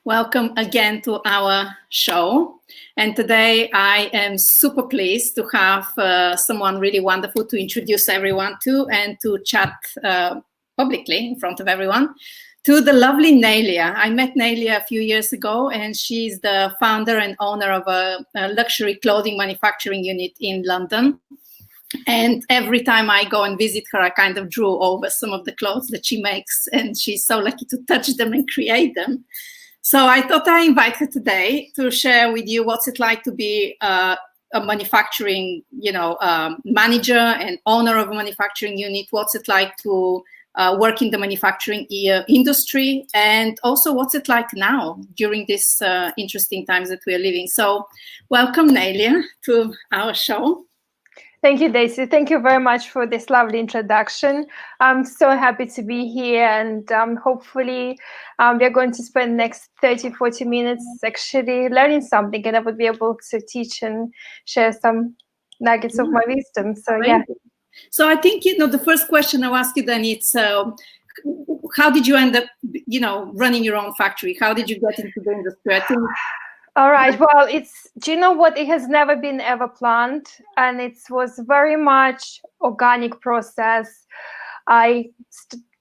Welcome again to our show. And today I am super pleased to have someone really wonderful to introduce everyone to and to chat publicly in front of everyone, to the lovely Nailya. I met Nailya a few years ago, and she's the founder and owner of a luxury clothing manufacturing unit in London. And every time I go and visit her, I kind of drew over some of the clothes that she makes, and she's so lucky to touch them and create them. So I thought I invite her today to share with you what's it like to be a manufacturing, manager and owner of a manufacturing unit. What's it like to work in the manufacturing industry, and also what's it like now during these interesting times that we are living. So welcome, Nailya, to our show. Thank you, Daisy. Thank you very much for this lovely introduction. I'm so happy to be here, and hopefully we're going to spend the next 30, 40 minutes actually learning something, and I would be able to teach and share some nuggets of my wisdom. So amazing. Yeah. So I think, the first question I'll ask you then is, how did you end up, running your own factory? How did you get into the industry? I think all right. Well, do you know what? It has never been ever planned, and it was very much organic process. I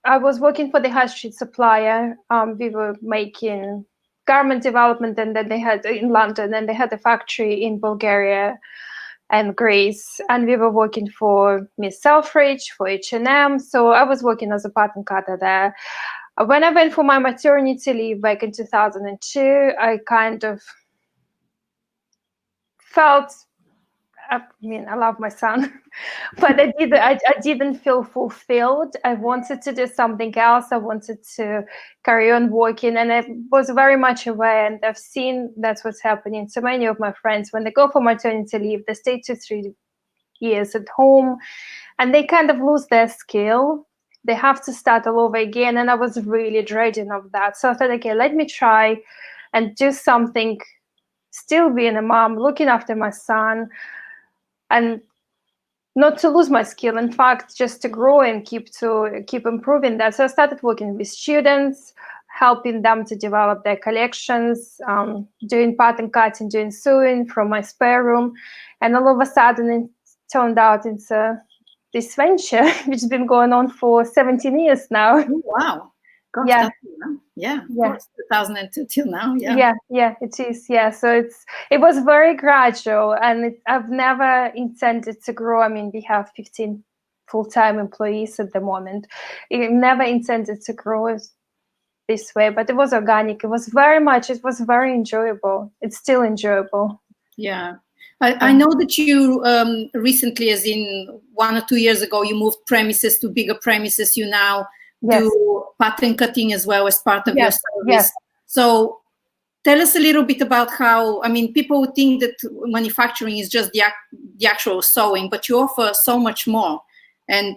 was working for the high street supplier. We were making garment development, and then they had in London, and they had a factory in Bulgaria and Greece, and we were working for Miss Selfridge, for H&M. So I was working as a pattern cutter there. When I went for my maternity leave back in 2002, I kind of felt, I love my son, but I didn't feel fulfilled. I wanted to do something else. I wanted to carry on working, and I was very much aware, and I've seen that's what's happening to many of my friends. When they go for maternity leave, they stay 2-3 years at home, and they kind of lose their skill. They have to start all over again, and I was really dreading of that. So I thought, okay, let me try and do something, still being a mom, looking after my son, and not to lose my skill. In fact, just to grow and keep improving that. So I started working with students, helping them to develop their collections, doing pattern cutting, doing sewing from my spare room, and all of a sudden it turned out into this venture, which has been going on for 17 years now. Oh, wow. Gosh, yeah. Yeah, of course, 2002 till now. Yeah, it is. Yeah, so it was very gradual, and I've never intended to grow. We have 15 full-time employees at the moment. I never intended to grow this way, but it was organic. It was very enjoyable. It's still enjoyable. Yeah. I know that you recently, as in 1 or 2 years ago, you moved premises to bigger premises. You now do pattern cutting as well as part of your service. Yes. So tell us a little bit about how, people would think that manufacturing is just the actual sewing, but you offer so much more. And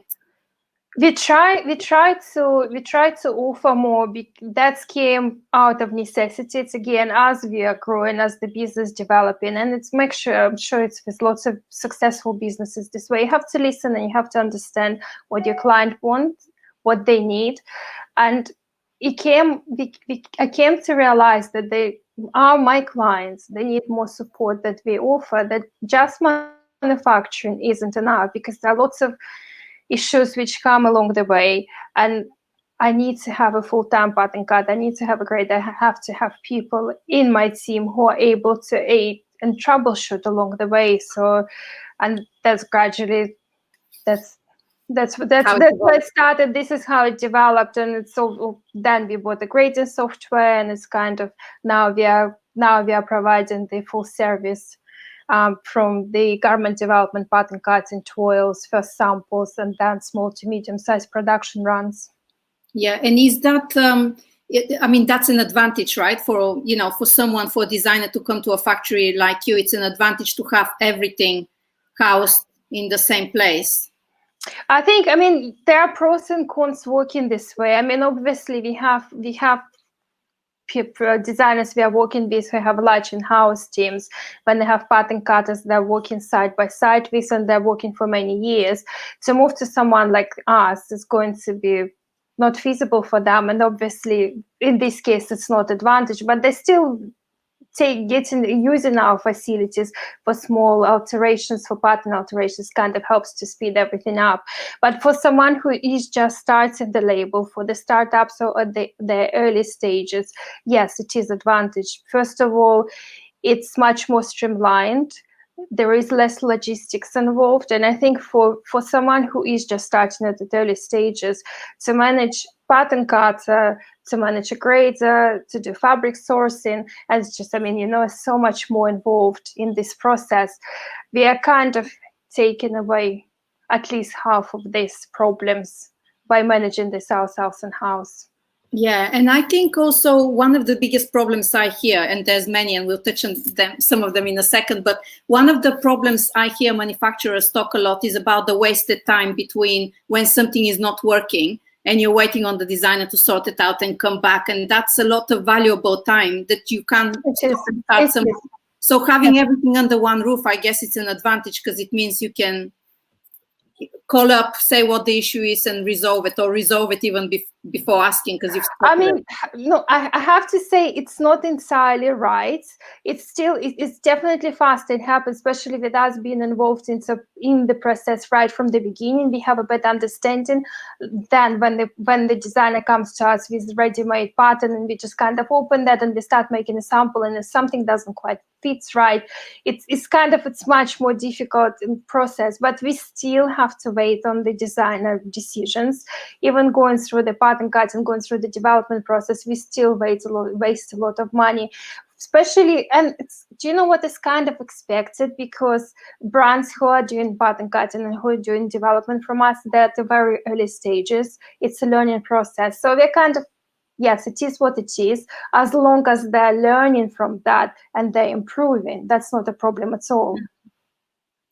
we try to offer more. That came out of necessity. It's again, as we are growing, as the business developing, and I'm sure it's with lots of successful businesses this way. You have to listen, and you have to understand what your client wants, what they need. And I came to realize that they are my clients. They need more support that we offer, that just manufacturing isn't enough, because there are lots of issues which come along the way, and I need to have a full-time pattern cut. I need to have I have to have people in my team who are able to aid and troubleshoot along the way. So, and that's gradually, that's how it started. This is how it developed, and it's so then we bought the grading software, and it's kind of now we are providing the full service. From the garment development, pattern cutting, toils, first samples, and then small to medium-sized production runs. Yeah, and is that, that's an advantage, right? For a designer to come to a factory like you, it's an advantage to have everything housed in the same place. I think, there are pros and cons working this way. Obviously we have designers we are working with who have large in-house teams. When they have pattern cutters, they're working side by side with, and they're working for many years. To move to someone like us is going to be not feasible for them, and obviously in this case it's not advantage, but they still using our facilities for small alterations, for pattern alterations, kind of helps to speed everything up. But for someone who is just starting the label, for the startups or at the early stages, yes, it is advantage. First of all, it's much more streamlined. There is less logistics involved, and I think for someone who is just starting at the early stages, to manage pattern cutter, to manage a grader, to do fabric sourcing, and it's just, I mean, so much more involved in this process. We are kind of taking away at least half of these problems by managing this ourselves in-house. Yeah, and I think also one of the biggest problems I hear, and there's many, and we'll touch on some of them in a second, but one of the problems I hear manufacturers talk a lot is about the wasted time between when something is not working and you're waiting on the designer to sort it out and come back, and that's a lot of valuable time that you can't start some. So having everything under one roof, I guess it's an advantage, because it means you can call up, say what the issue is, and resolve it, or resolve it even before asking, because you've I mean, no, I have to say it's not entirely right. It's definitely fast. It happens, especially with us being involved in the process right from the beginning. We have a better understanding than when the designer comes to us with ready-made pattern, and we just kind of open that and we start making a sample, and if something doesn't quite fits right, it's much more difficult in process. But we still have to wait on the designer decisions. Even going through the pattern cuts and going through the development process, we still waste a lot of money, especially, and do you know what is kind of expected, because brands who are doing pattern cutting and who are doing development from us, they're at the very early stages. It's a learning process, so they're kind of, yes, it is what it is. As long as they're learning from that and they're improving, that's not a problem at all.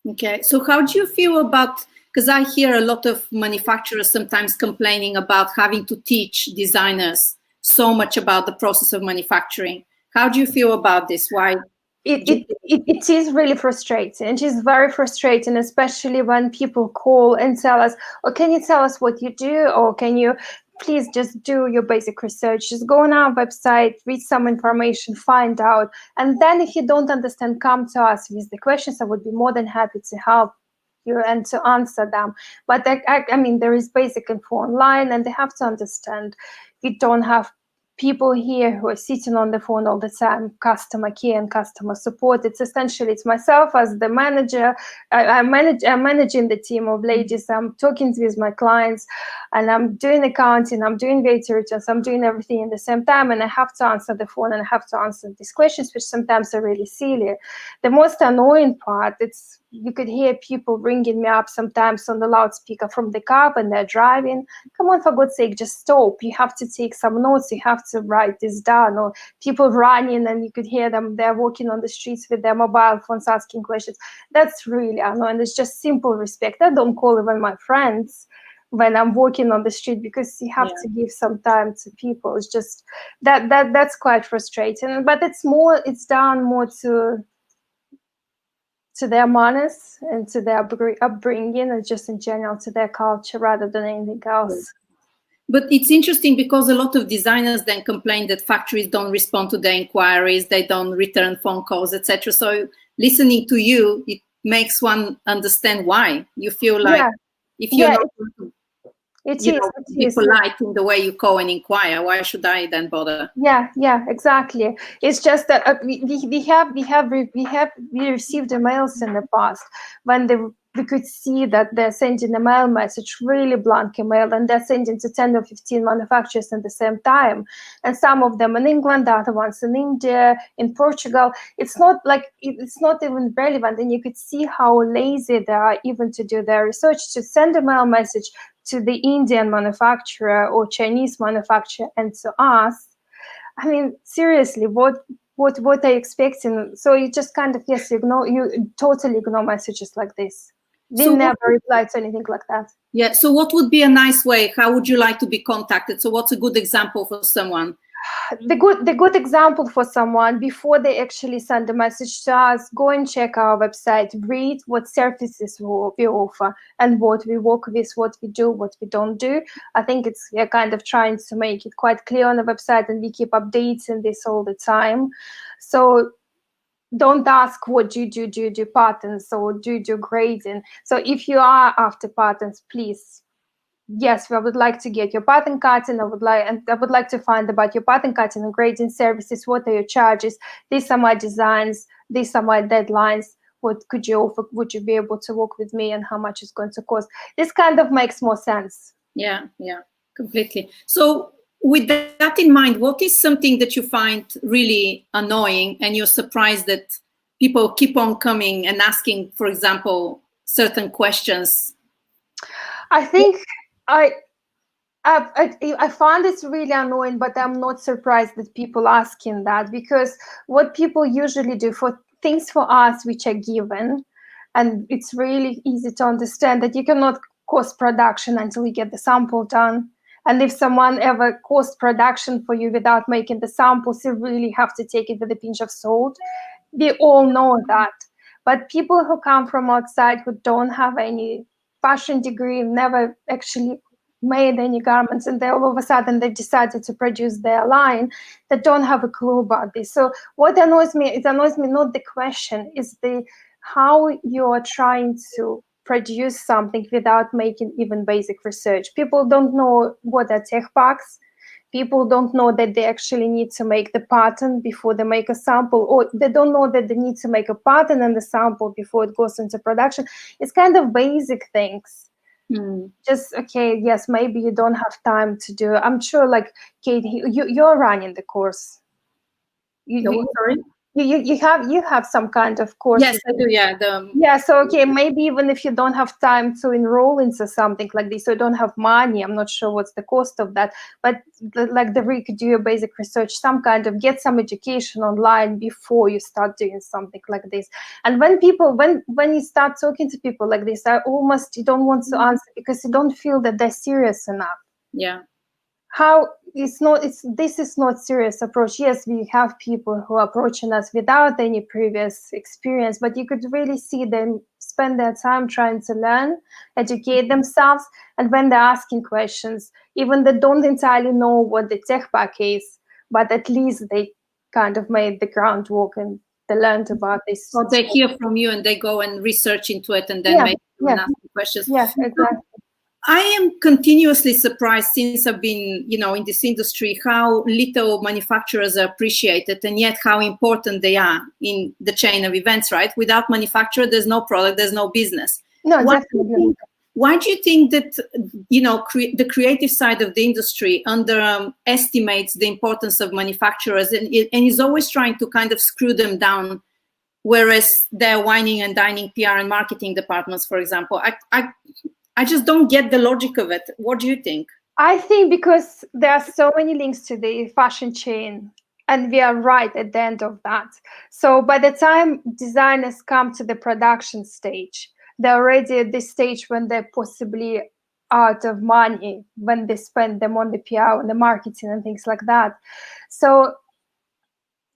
Okay, so how do you feel about, because I hear a lot of manufacturers sometimes complaining about having to teach designers so much about the process of manufacturing. How do you feel about this? Why? It is really frustrating. It is very frustrating, especially when people call and tell us, "Oh, can you tell us what you do? Or can you please just do your basic research? Just go on our website, read some information, find out. And then if you don't understand, come to us with the questions. I would be more than happy to help you and to answer them." But I mean, there is basic info online, and they have to understand we don't have people here who are sitting on the phone all the time, customer care and customer support. It's myself as the manager. I'm managing the team of ladies. I'm talking with my clients, and I'm doing accounting, I'm doing VAT returns, I'm doing everything at the same time, and I have to answer the phone and I have to answer these questions, which sometimes are really silly. The most annoying part, you could hear people ringing me up sometimes on the loudspeaker from the car when they're driving. Come on, for God's sake, just stop. You have to take some notes. You have to write this down. Or people running, and you could hear them. They're walking on the streets with their mobile phones asking questions. That's really annoying. It's just simple respect. I don't call even my friends when I'm walking on the street, because you have to give some time to people. It's just that's quite frustrating. But it's down more to their manners and to their upbringing, and just in general to their culture, rather than anything else. But it's interesting, because a lot of designers then complain that factories don't respond to their inquiries, they don't return phone calls, etc. So listening to you, it makes one understand why. You feel like if you're not be polite in the way you call and inquire, why should I then bother? Yeah, exactly. It's just that we received emails in the past when we could see that they're sending a mail message, really blank email, and they're sending to 10 or 15 manufacturers at the same time. And some of them in England, the other ones in India, in Portugal. It's not even relevant. And you could see how lazy they are even to do their research, to send a mail message to the Indian manufacturer or Chinese manufacturer and to us. I mean, seriously, what are you expecting? So you just kind of, you totally ignore messages like this. We never reply to anything like that. Yeah, so what would be a nice way? How would you like to be contacted? So what's a good example for someone? The good example for someone before they actually send a message to us, go and check our website, read what services we offer and what we work with, what we do, what we don't do. I think we're kind of trying to make it quite clear on the website, and we keep updating this all the time. So don't ask what do you do patterns or do you do grading. So if you are after patterns, please, yes, I would like to get your pattern cutting. I would like to find about your pattern cutting and grading services. What are your charges? These are my designs. These are my deadlines. What could you offer? Would you be able to work with me, and how much it's going to cost? This kind of makes more sense. Yeah, completely. So with that in mind, what is something that you find really annoying and you're surprised that people keep on coming and asking, for example, certain questions? I think I find it's really annoying, but I'm not surprised that people asking that, because what people usually do for things for us which are given, and it's really easy to understand that you cannot cost production until you get the sample done. And if someone ever cost production for you without making the samples, you really have to take it with a pinch of salt. We all know that. But people who come from outside, who don't have any fashion degree, never actually made any garments, and then all of a sudden they decided to produce their line, that don't have a clue about this. So what annoys me, it annoys me not the question, is the how you are trying to produce something without making even basic research. People don't know what are tech packs. People don't know that they actually need to make the pattern before they make a sample, or they don't know that they need to make a pattern and the sample before it goes into production. It's kind of basic things. Just, okay, yes, maybe you don't have time to do. I'm sure, like, Kate, you're running the course. Sorry? You have some kind of course. Yes, I do. Yeah. So okay, maybe even if you don't have time to enroll into something like this, or don't have money, I'm not sure what's the cost of that, but like the week, do your basic research, some kind of get some education online before you start doing something like this. And when you start talking to people like this, you don't want to answer, because you don't feel that they're serious enough. Yeah. This is not serious approach. Yes, we have people who are approaching us without any previous experience, but you could really see them spend their time trying to learn, educate themselves, and when they're asking questions, even they don't entirely know what the tech pack is, but at least they kind of made the groundwork and they learned about this. So they hear from you and they go and research into it, and then ask questions. Yeah, exactly. I am continuously surprised, since I've been, in this industry, how little manufacturers are appreciated, and yet how important they are in the chain of events, right? Without manufacturer, there's no product, there's no business. No, definitely. Why do you think that, the creative side of the industry underestimates the importance of manufacturers and is always trying to kind of screw them down, whereas they're whining and dining PR and marketing departments, for example? I just don't get the logic of it. What do you think? I think because there are so many links to the fashion chain, and we are right at the end of that. So by the time designers come to the production stage, they're already at this stage when they're possibly out of money, when they spend them on the PR and the marketing and things like that. So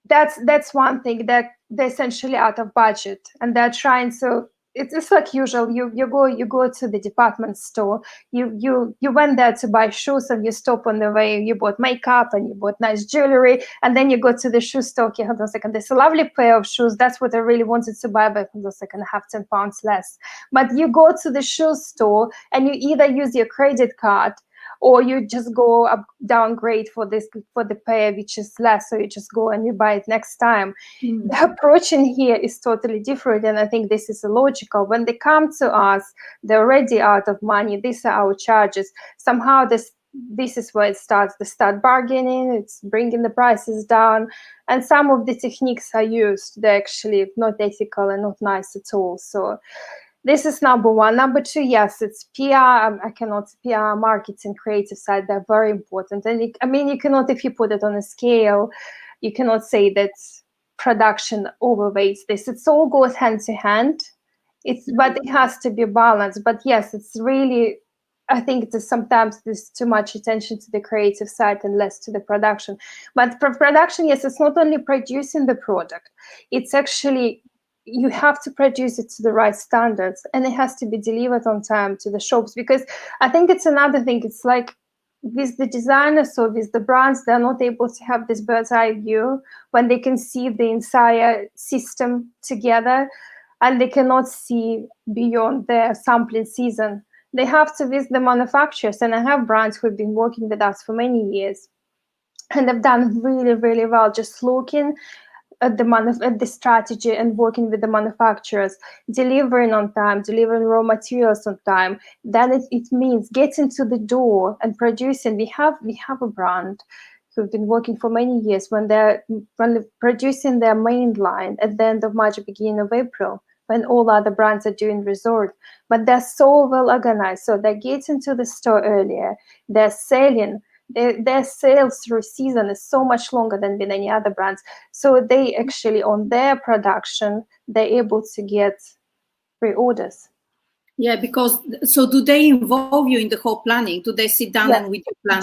that's one thing, that they're essentially out of budget, and they're trying to. It's like usual. You go to the department store. You went there to buy shoes, and you stop on the way. You bought makeup and you bought nice jewelry, and then you go to the shoe store. Okay, hold on a second. There's a lovely pair of shoes. That's what I really wanted to buy, but hold on a second, I have £10 less. But you go to the shoe store and you either use your credit card, or you just go downgrade for the pair which is less, so you just go and you buy it next time. The approach in here is totally different, and I think this is illogical. When they come to us, they're already out of money. These are our charges. Somehow this is where it starts. They start bargaining. It's bringing the prices down, and some of the techniques are used. They're actually not ethical and not nice at all. So this is number one. Number two, yes, it's PR. PR, marketing, creative side, they're very important. And you cannot, if you put it on a scale, you cannot say that production overweights this. It all goes hand to hand. But it has to be balanced. But yes, it's really I think sometimes there's too much attention to the creative side and less to the production. But for production, yes, it's not only producing the product, it's actually, you have to produce it to the right standards, and it has to be delivered on time to the shops. Because I think it's another thing. It's like with the designers or with the brands, they're not able to have this bird's eye view when they can see the entire system together, and they cannot see beyond their sampling season. They have to visit the manufacturers, and I have brands who've been working with us for many years, and they've done really, really well just looking at the strategy and working with the manufacturers, delivering on time, delivering raw materials on time. Then it means getting to the door and producing. We have a brand who've been working for many years when they're producing their main line at the end of March, beginning of April, when all other brands are doing resort. But they're so well organized, so they get into the store earlier, they're selling. Their sales through season is so much longer than with any other brands. So they actually, on their production, they're able to get pre-orders. Yeah, because, so do they involve you in the whole planning? Do they sit down and with you plan?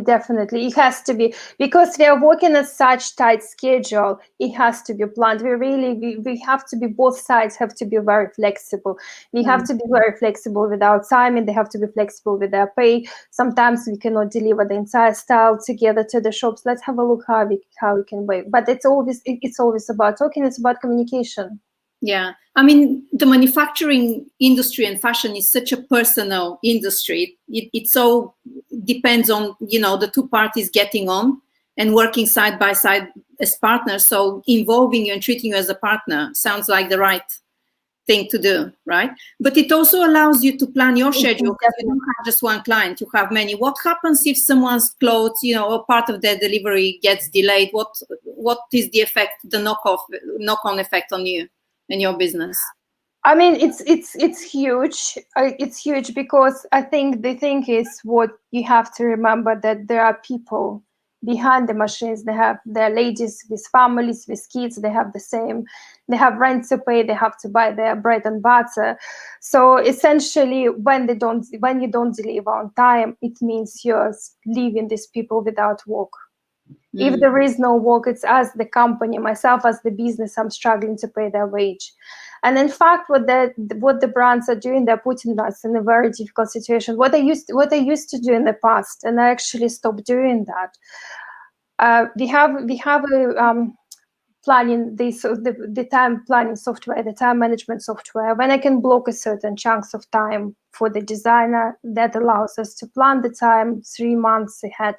Definitely. It has to be, because we are working at such tight schedule. It has to be planned. We have to be, both sides have to be very flexible. We have to be very flexible with our time, and they have to be flexible with their pay. Sometimes we cannot deliver the entire style together to the shops. Let's have a look how we can wait. But it's always about talking. It's about communication. Yeah, I mean, the manufacturing industry and fashion is such a personal industry. It so depends on, the two parties getting on and working side by side as partners. So involving you and treating you as a partner sounds like the right thing to do, right? But it also allows you to plan your schedule, because you don't have just one client, you have many. What happens if someone's clothes, a part of their delivery gets delayed? What is the effect, the knock-on effect on you and your business? I mean, it's huge. It's huge, because I think the thing is, what you have to remember, that there are people behind the machines. They have their ladies with families, with kids. They have they have rent to pay. They have to buy their bread and butter. So essentially, when you don't deliver on time, it means you're leaving these people without work. If there is no work, it's as the company, myself as the business, I'm struggling to pay their wage. And in fact, what the brands are doing, they're putting us in a very difficult situation. What I used to do in the past, and I actually stopped doing that. We have a planning, the time planning software, the time management software. When I can block a certain chunks of time for the designer, that allows us to plan the time 3 months ahead.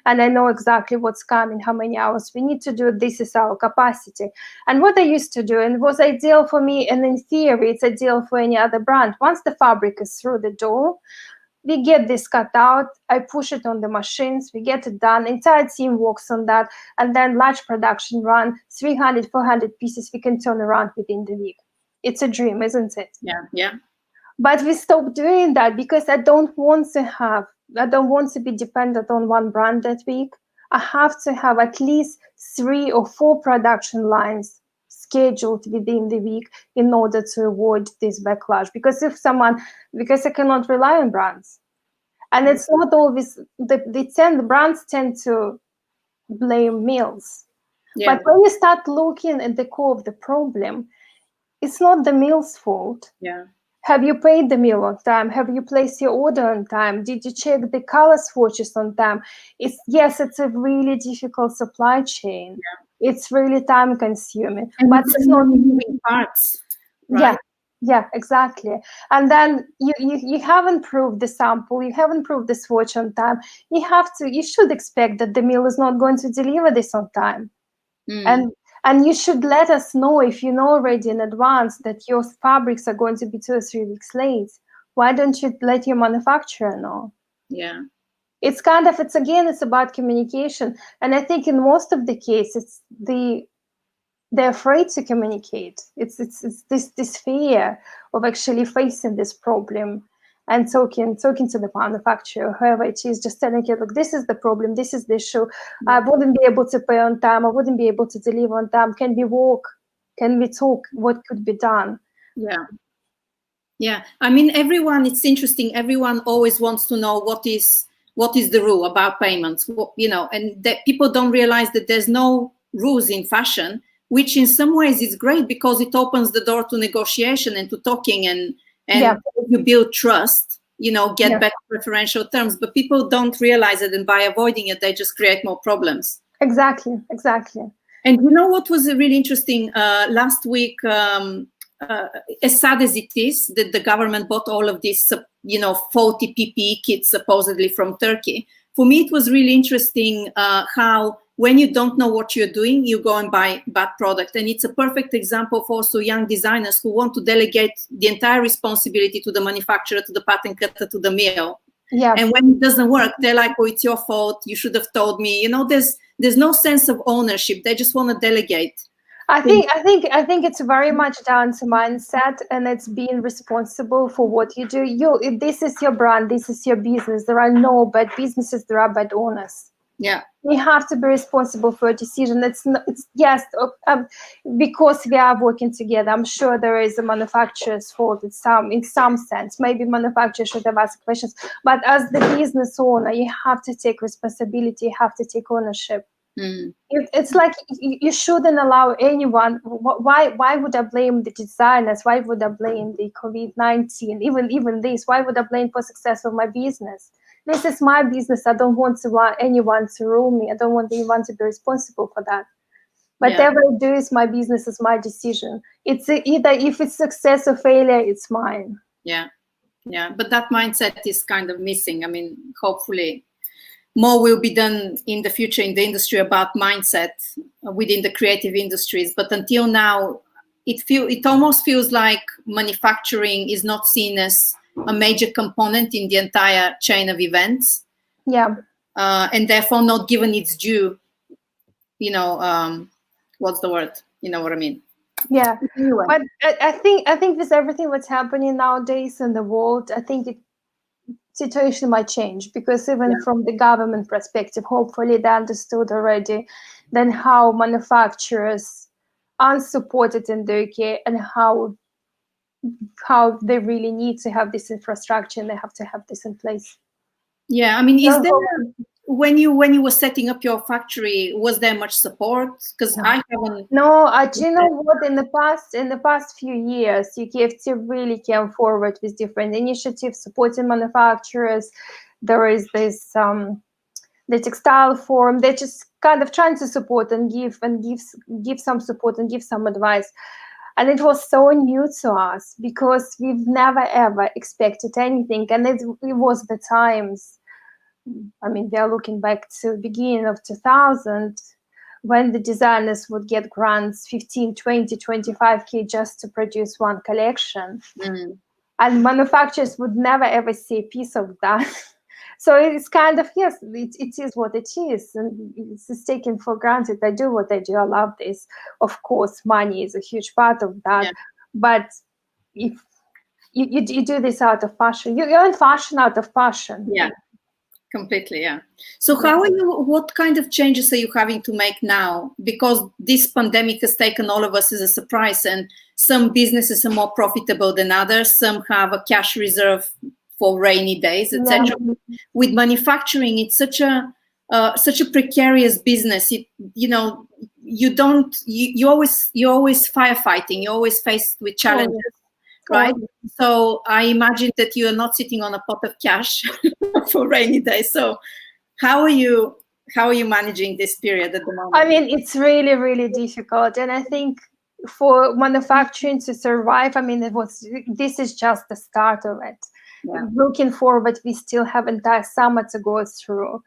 And I know exactly what's coming, how many hours we need to do. This is our capacity. And what I used to do, and it was ideal for me, and in theory, it's ideal for any other brand. Once the fabric is through the door, we get this cut out, I push it on the machines, we get it done, entire team works on that, and then large production run, 300, 400 pieces we can turn around within the week. It's a dream, isn't it? Yeah. But we stopped doing that, because I don't want to be dependent on one brand that week. I have to have at least 3 or 4 production lines scheduled within the week in order to avoid this backlash. Because I cannot rely on brands. And it's not always, the brands tend to blame mills. Yeah. But when you start looking at the core of the problem, it's not the mill's fault. Yeah. Have you paid the mill on time? Have you placed your order on time? Did you check the color swatches on time? It's a really difficult supply chain. Yeah. It's really time consuming. And but it's not moving parts. Right? Yeah, exactly. And then you haven't proved the sample, you haven't proved the swatch on time. You should expect that the mill is not going to deliver this on time. And you should let us know, if you know already in advance that your fabrics are going to be 2 or 3 weeks late. Why don't you let your manufacturer know? Yeah. It's about communication. And I think in most of the cases, they're afraid to communicate. It's this fear of actually facing this problem and talking to the manufacturer, whoever it is, just telling you, look, this is the problem, this is the issue. I wouldn't be able to pay on time, I wouldn't be able to deliver on time. Can we walk? Can we talk? What could be done? Yeah. Yeah, I mean, it's interesting. Everyone always wants to know what is the rule about payments, and that people don't realize that there's no rules in fashion, which in some ways is great because it opens the door to negotiation and to talking and Yeah. you build trust, get Yeah. better preferential terms, but people don't realize it, and by avoiding it, they just create more problems. Exactly. And what was really interesting last week, as sad as it is that the government bought all of these, faulty PPE kits supposedly from Turkey. For me, it was really interesting how when you don't know what you're doing, you go and buy bad product. And it's a perfect example for also young designers who want to delegate the entire responsibility to the manufacturer, to the pattern cutter, to the mill. Yeah. And when it doesn't work, they're like, "Oh, it's your fault. You should have told me." There's no sense of ownership. They just want to delegate. I think it's very much down to mindset, and it's being responsible for what you do. This is your brand, this is your business. There are no bad businesses, there are bad owners. Yeah. We have to be responsible for a decision. Yes, because we are working together. I'm sure there is a manufacturer's fault in some sense. Maybe manufacturer should have asked questions. But as the business owner, you have to take responsibility. You have to take ownership. Mm. It's like you shouldn't allow anyone. Why would I blame the designers? Why would I blame the COVID-19? Even this? Why would I blame for success of my business? This is my business. I don't want anyone to rule me. I don't want anyone to be responsible for that. Whatever I do is my business, is my decision. It's either if it's success or failure, it's mine. Yeah. But that mindset is kind of missing. I mean, hopefully more will be done in the future in the industry about mindset within the creative industries. But until now, it almost feels like manufacturing is not seen as a major component in the entire chain of events. Yeah. And therefore not given its due. What's the word? You know what I mean? Yeah. Anyway. But I think with everything that's happening nowadays in the world, I think situation might change, because even from the government perspective, hopefully they understood already then how manufacturers are supported in the UK and how they really need to have this infrastructure, and they have to have this in place. Yeah, I mean, is there when you were setting up your factory, was there much support? Because I haven't. No, do you know what? In the past few years, UKFT really came forward with different initiatives supporting manufacturers. There is this the textile forum. They're just kind of trying to support and give some support and give some advice. And it was so new to us because we've never ever expected anything, and it was the times. I mean, they're looking back to the beginning of 2000, when the designers would get grants 15, 20, 25K just to produce one collection. Mm. And manufacturers would never ever see a piece of that. So it's kind of, yes, it is what it is. And it's taken for granted. I do what I do. I love this. Of course, money is a huge part of that. Yeah. But if you do this out of passion, you earn fashion out of passion. Yeah. Completely, yeah. So how are you, what kind of changes are you having to make now? Because this pandemic has taken all of us as a surprise, and some businesses are more profitable than others. Some have a cash reserve for rainy days, etc. Yeah. With manufacturing, it's such a precarious business. You're always firefighting. You're always faced with challenges. Right. So I imagine that you are not sitting on a pot of cash for rainy days. So how are you managing this period at the moment? I mean, it's really, really difficult. And I think for manufacturing to survive, I mean, this is just the start of it. Yeah. Looking forward, we still have entire summer to go through.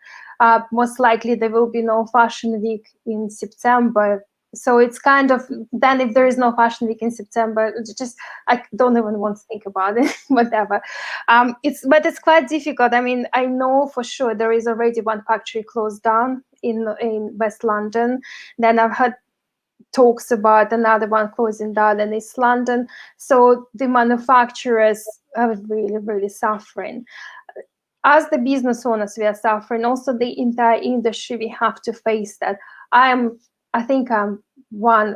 Most likely there will be no fashion week in September. So it's kind of, then if there is no fashion week in September, I don't even want to think about it, whatever. But it's quite difficult. I mean, I know for sure there is already one factory closed down in West London. Then I've heard talks about another one closing down in East London. So the manufacturers are really, really suffering. As the business owners, we are suffering. Also, the entire industry, we have to face that. I think I'm one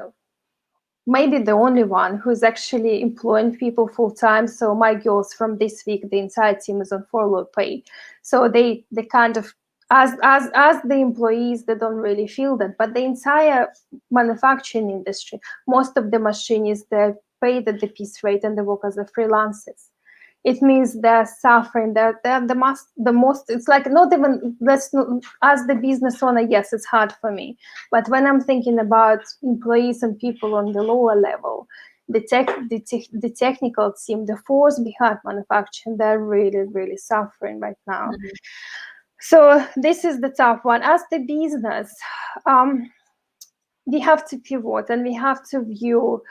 maybe the only one who's actually employing people full time. So my girls from this week, the entire team is on furlough pay. So they kind of, as the employees, they don't really feel that. But the entire manufacturing industry, most of the machinists, they're paid at the piece rate and they work as a freelancers. It means they're suffering. They're the most. It's like not even. Let's not, as the business owner, yes, it's hard for me. But when I'm thinking about employees and people on the lower level, the technical team, the force behind manufacturing, they're really suffering right now. Mm-hmm. So this is the tough one. As the business, we have to pivot and we have to view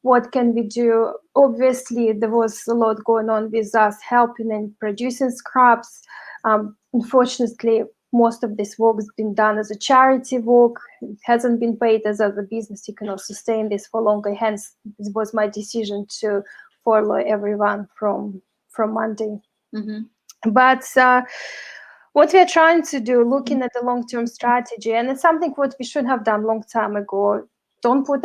what can we do. Obviously, there was a lot going on with us helping and producing scraps. Unfortunately, most of this work has been done as a charity work. It hasn't been paid as a business. You cannot sustain this for longer. Hence, it was my decision to furlough everyone from Monday. Mm-hmm. But what we are trying to do, looking at the long-term strategy, and it's something what we should have done long time ago. Don't put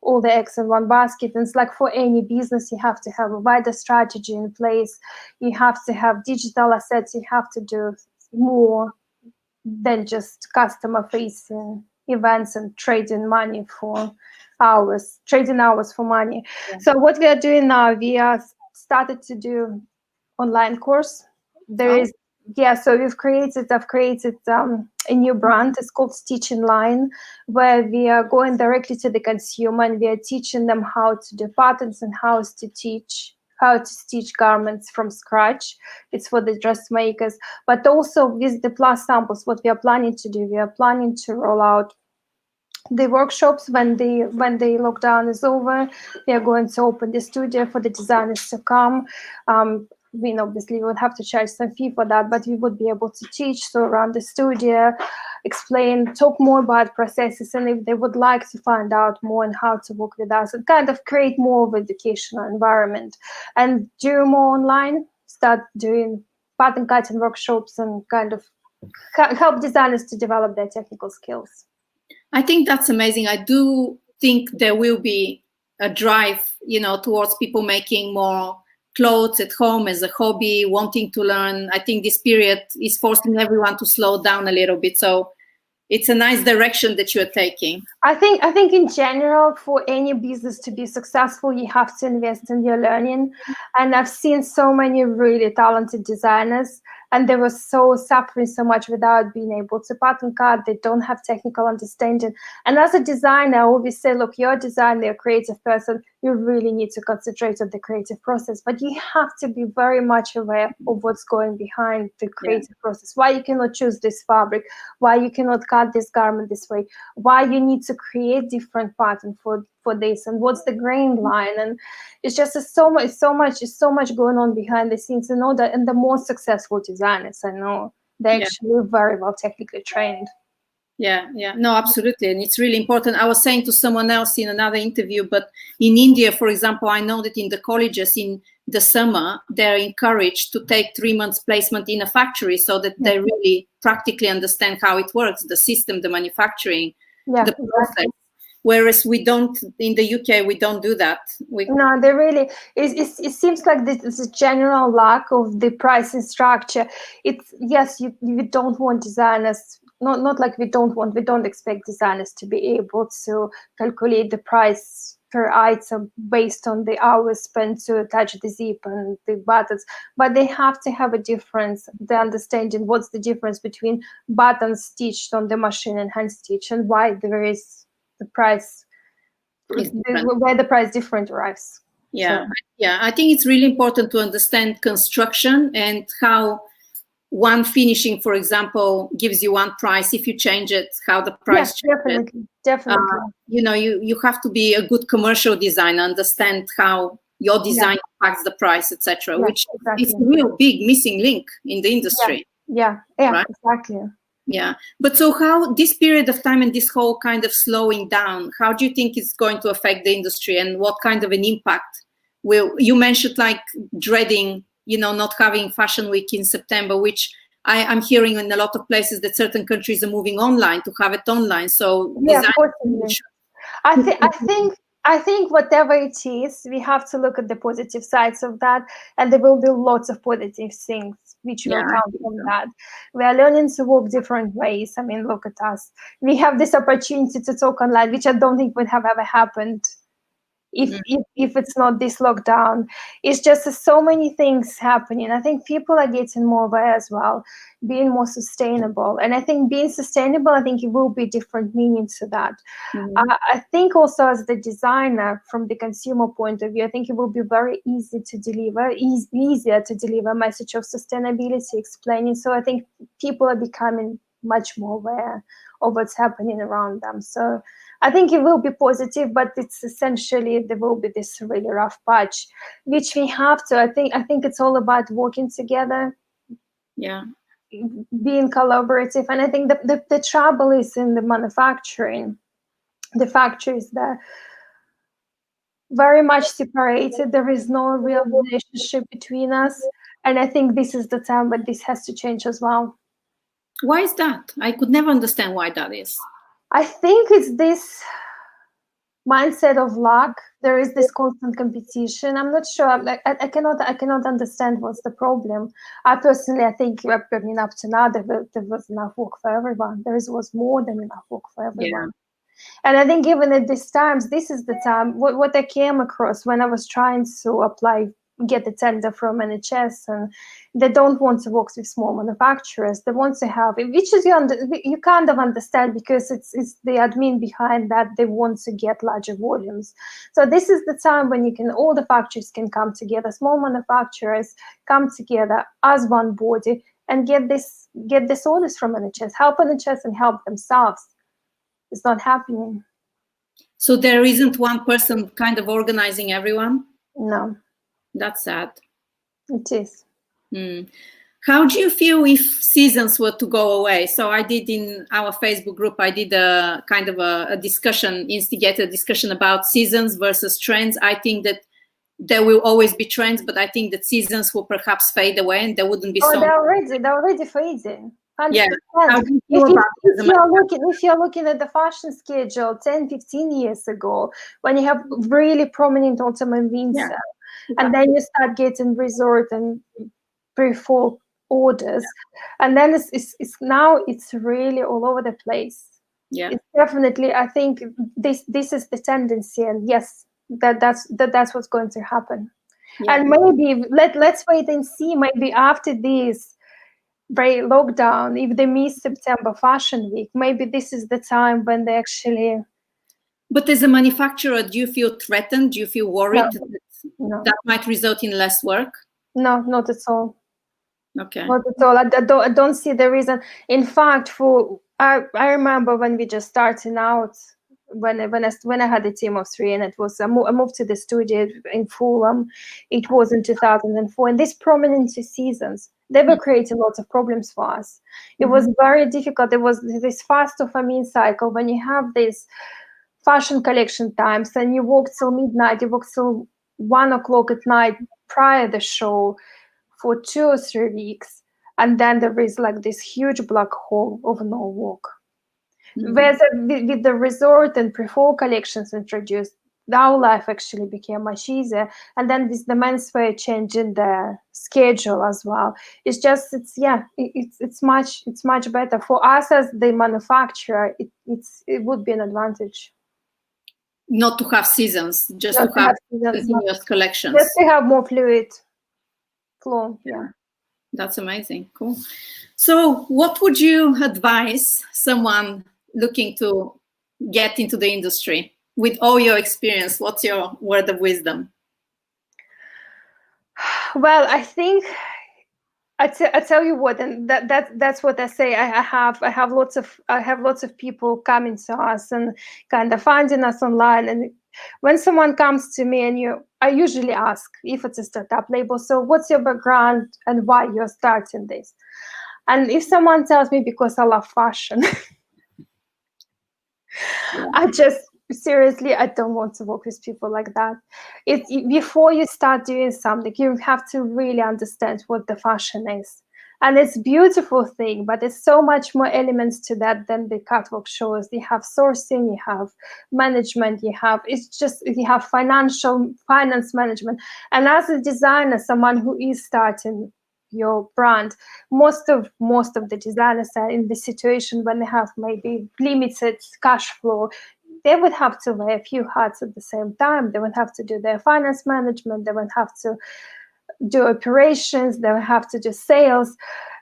all the eggs in one basket. And it's like for any business, you have to have a wider strategy in place. You have to have digital assets. You have to do more than just customer-facing events and trading money for hours, trading hours for money. Yeah. So what we are doing now, we are started to do online course. So I've created a new brand. It's called Stitch in Line, where we are going directly to the consumer and we are teaching them how to do patterns and how to stitch garments from scratch. It's for the dressmakers, but also with the plus samples. What we are planning to do, we are planning to roll out the workshops when the lockdown is over. We are going to open the studio for the designers to come. Obviously we would have to charge some fee for that, but we would be able to teach. So around the studio, explain, talk more about processes, and if they would like to find out more on how to work with us and kind of create more of an educational environment and do more online, start doing pattern cutting workshops and kind of help designers to develop their technical skills. I think that's amazing. I do think there will be a drive, towards people making more clothes at home as a hobby, wanting to learn. I think this period is forcing everyone to slow down a little bit. So it's a nice direction that you're taking. I think in general, for any business to be successful, you have to invest in your learning. And I've seen so many really talented designers, and they were so suffering so much without being able to pattern cut. They don't have technical understanding. And as a designer, I always say, look, you're a designer, you're a creative person. You really need to concentrate on the creative process, but you have to be very much aware of what's going behind the creative process. Why you cannot choose this fabric, why you cannot cut this garment this way, why you need to create different pattern for this, and what's the grain line. And it's just so much going on behind the scenes. And the most successful designers I know, they're actually very well technically trained. Yeah, no, absolutely. And it's really important. I was saying to someone else in another interview, but in India, for example, I know that in the colleges in the summer, they're encouraged to take 3 months placement in a factory so that they really practically understand how it works, the system, the manufacturing, the process. Exactly. Whereas we don't, in the UK, we don't do that. No, they really, it seems like this is a general lack of the pricing structure. It's, yes, you don't want designers, not like we don't expect designers to be able to calculate the price per item based on the hours spent to attach the zip and the buttons, but they have to have a difference, the understanding what's the difference between buttons stitched on the machine and hand stitch, and why there is the price, where the price different arrives. Yeah, I think it's really important to understand construction and how one finishing, for example, gives you one price. If you change it, how the price changes. Definitely. You have to be a good commercial designer, understand how your design impacts the price, etc., which is a real big missing link in the industry. Yeah, right? Exactly. Yeah, but so how this period of time and this whole kind of slowing down, how do you think it's going to affect the industry, and what kind of an impact will you mentioned, like dreading, not having Fashion Week in September, which I'm hearing in a lot of places that certain countries are moving online to have it online. So I I think whatever it is, we have to look at the positive sides of that, and there will be lots of positive things which will come from that. We are learning to work different ways. I mean, look at us. We have this opportunity to talk online, which I don't think would have ever happened if it's not this lockdown. It's just so many things happening. I think people are getting more aware as well, being more sustainable. And I think being sustainable, I think it will be different meaning to that. I think also as the designer, from the consumer point of view, I think it will be very easy to deliver, easier to deliver a message of sustainability, explaining. So I think people are becoming much more aware of what's happening around them. So I think it will be positive, but it's essentially there will be this really rough patch, which we have to. I think it's all about working together, being collaborative. And I think the trouble is in the manufacturing. The factories that very much separated. There is no real relationship between us, and I think this is the time when this has to change as well. Why is that? I could never understand why that is. I think it's this mindset of luck. There is this constant competition. I'm not sure. I cannot understand what's the problem. I think up to now there was enough work for everyone. Was more than enough work for everyone. And I think even at these times, this is the time. What I came across when I was trying to get a tender from NHS, and they don't want to work with small manufacturers. They want to have, which is you kind of understand, because it's the admin behind that. They want to get larger volumes. So this is the time when all the factories can come together, small manufacturers come together as one body and get this orders from NHS, help NHS and help themselves. It's not happening. So there isn't one person kind of organizing everyone? No. That's sad. It is. How do you feel if seasons were to go away? So I did in our Facebook group, I did a kind of a discussion, instigated a discussion about seasons versus trends. I think that there will always be trends, but I think that seasons will perhaps fade away and there wouldn't be so. They're already fading. 100%. Yeah. If you're looking at the fashion schedule 10, 15 years ago, when you have really prominent autumn and winter, and then you start getting resort and pre-fall orders, and then it's really all over the place. It's definitely, I think this is the tendency, and yes, that's what's going to happen. And maybe let's wait and see. Maybe after this lockdown, if they miss September Fashion Week, maybe this is the time when they actually. But as a manufacturer, do you feel threatened? Do you feel worried that might result in less work? No, not at all. Okay. Not at all. I don't see the reason. In fact, I remember when we just starting out, when I had a team of 3, and it was I moved to the studio in Fulham. It was in 2004, and these prominent seasons, they were creating lots of problems for us. It was very difficult. There was this fast dopamine cycle when you have these fashion collection times, and you work till midnight, you work till 1 o'clock at night prior the show for 2 or 3 weeks, and then there is this huge black hole of no work. Whereas with the resort and pre-fall collections introduced, our life actually became much easier. And then with the menswear changing the schedule as well, it's much better for us as the manufacturer. It would be an advantage. Not to have seasons, just to have continuous collections. Just to have more fluid flow. Yeah. That's amazing. Cool. So what would you advise someone looking to get into the industry? With all your experience, what's your word of wisdom? Well, I think I tell you what, and that's what I say. I have lots of people coming to us and kind of finding us online. And when someone comes to me, I usually ask if it's a startup label, so what's your background and why you're starting this? And if someone tells me because I love fashion, seriously, I don't want to work with people like that. Before you start doing something, you have to really understand what the fashion is. And it's a beautiful thing, but there's so much more elements to that than the catwalk shows. You have sourcing, you have management, you have finance management. And as a designer, someone who is starting your brand, most of the designers are in the situation when they have maybe limited cash flow. They would have to wear a few hats at the same time. They would have to do their finance management. They would have to do operations. They would have to do sales.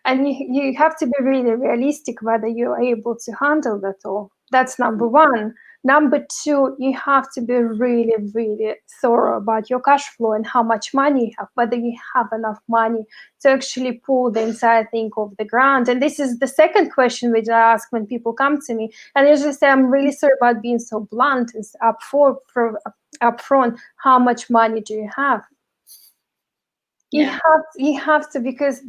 And you have to be really realistic whether you're able to handle that all. That's number one. Number two, you have to be really, really thorough about your cash flow and how much money you have, whether you have enough money to actually pull the entire thing off the ground. And this is the second question which I ask when people come to me. And I usually say, I'm really sorry about being so blunt. It's upfront, how much money do you have? Yeah. You have to, because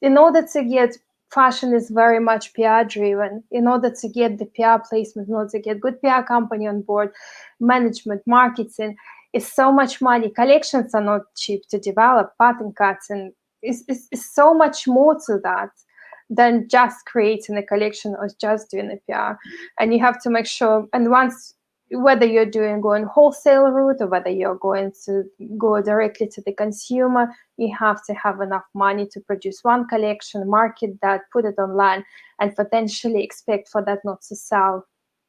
in order to get, fashion is very much PR driven. In order to get the PR placement, in order to get good PR company on board, management, marketing, is so much money. Collections are not cheap to develop, pattern cuts, and it's so much more to that than just creating a collection or just doing a PR. And you have to make sure, and once, whether you're going wholesale route or whether you're going to go directly to the consumer, you have to have enough money to produce one collection, market that, put it online, and potentially expect for that not to sell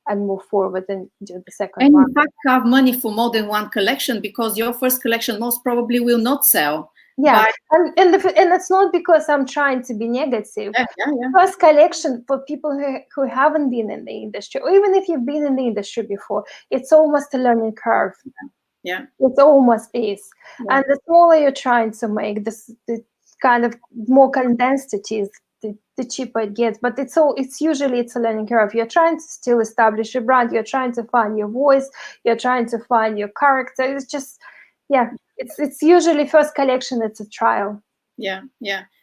and move forward and do the second one. And in fact, have money for more than one collection, because your first collection most probably will not sell. Yeah, and it's not because I'm trying to be negative. First collection, for people who haven't been in the industry, or even if you've been in the industry before, it's almost a learning curve. Yeah, it almost is. And the smaller you're trying to make, the kind of more condensed it is, the cheaper it gets. But it's usually a learning curve. You're trying to still establish a brand. You're trying to find your voice. You're trying to find your character. It's just, it's usually first collection. It's a trial. Yeah.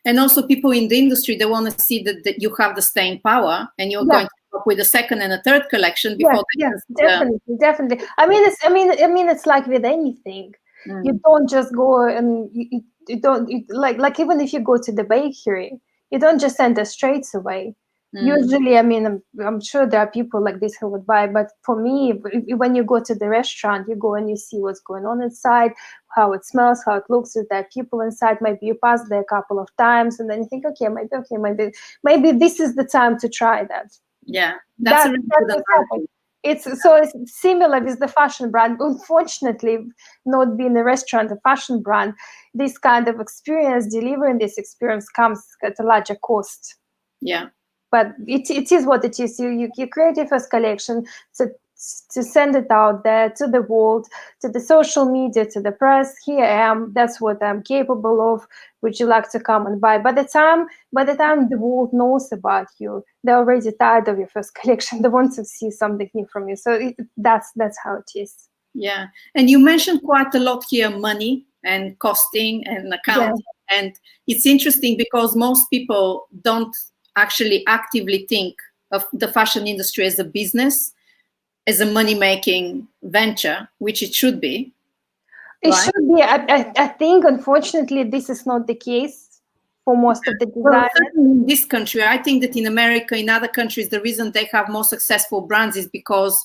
And also people in the industry, they want to see that you have the staying power, and you're going to come up with a second and a third collection before. Definitely. I mean, it's like with anything. You don't just go and you don't like even if you go to the bakery, you don't just enter straight away. Usually, I mean, I'm sure there are people like this who would buy, but for me, when you go to the restaurant, you go and you see what's going on inside, how it smells, how it looks, if there are people inside. Maybe you pass there a couple of times, and then you think, maybe this is the time to try that. Yeah, that's a really good analogy. It's similar with the fashion brand. Unfortunately, not being a restaurant, a fashion brand, this kind of experience, delivering this experience, comes at a larger cost. Yeah. But it is what it is. You create your first collection to send it out there to the world, to the social media, to the press. Here I am. That's what I'm capable of. Would you like to come and buy? By the time the world knows about you, they're already tired of your first collection. They want to see something new from you. So that's how it is. Yeah, and you mentioned quite a lot here, money and costing and accounting, and it's interesting because most people don't actually actively think of the fashion industry as a business, as a money-making venture, which it should be. It should be. I think, unfortunately, this is not the case for most of the designers. Well, in this country, I think that in America, in other countries, the reason they have more successful brands is because,